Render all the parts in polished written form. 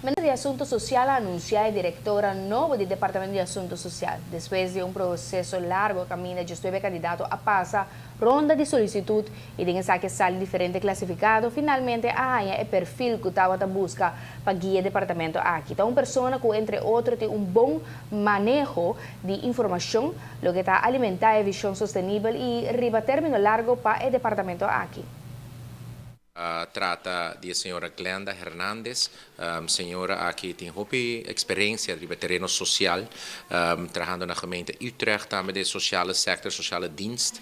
Ministra de Asuntos Social anuncia a directora nova do Departamento de Asuntos Social. Depois de um processo largo, caminho de esteve candidato a passa ronda de solicitude e de que sale diferente classificado, finalmente a AIA é perfil que estava a busca para guiar o departamento aqui. Então, uma pessoa que, entre outros, tem um bom manejo de informação, o que está a alimentar a visão sustentável e riba término largo para o departamento aqui. Trata de senhora Glenda Hernandes, senhora aqui tem experiência de terreno social, trabalhando na gemeente Utrecht também de sociale sector, sociale dienst,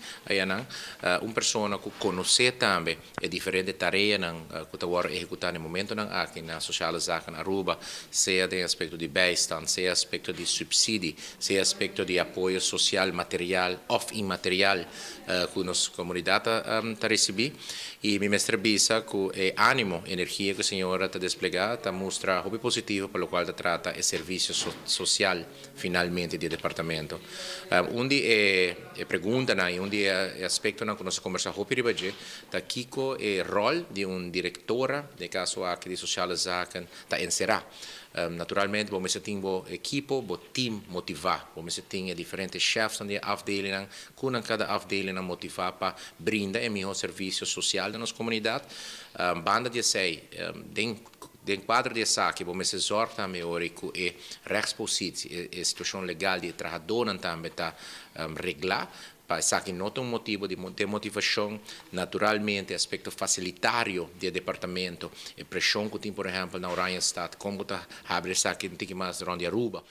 uma pessoa que conhece também diferentes tarefas que está executando no momento aqui na sociale zaken Aruba, seja de aspecto de bijstand, seja aspecto de subsídio, seja aspecto de apoio social, material ou imaterial que nossa comunidade está recebendo. E me mestre bisa que é ânimo, energia que a senhora está desplegando, está mostra o positivo pelo qual trata o serviço social finalmente do departamento. Onde é pergunta e onde é aspecto que nós conversamos hoje ribaje, tá Kiko é rol de diretora de caso aqui de sociale zaken tá encerrar. Naturalmente, vamos ter um equipe, um team motivar. Vamos ter diferentes chefes de afdelingen, que cada afdeling motivar para brindar o melhor serviço social da nossa comunidade. Banda de sei, den quadro de saque, vamos exortar também que a rechtsposição, a situação legal de trabalhador também está reglar. Para que não tem motivo de motivação, naturalmente, aspecto facilitário do departamento, a pressão que tem, por exemplo, na Oranjestad, como está abre que tem mais onde Aruba.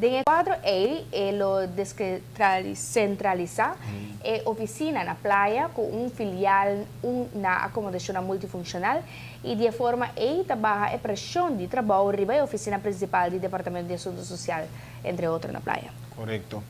Em quadro ele lo descentraliza a oficina na praia com filial na acomodação multifuncional e de forma aí trabalha a pressão de trabalho riba a oficina principal do Departamento de Assuntos Social, entre outros na praia. Correcto.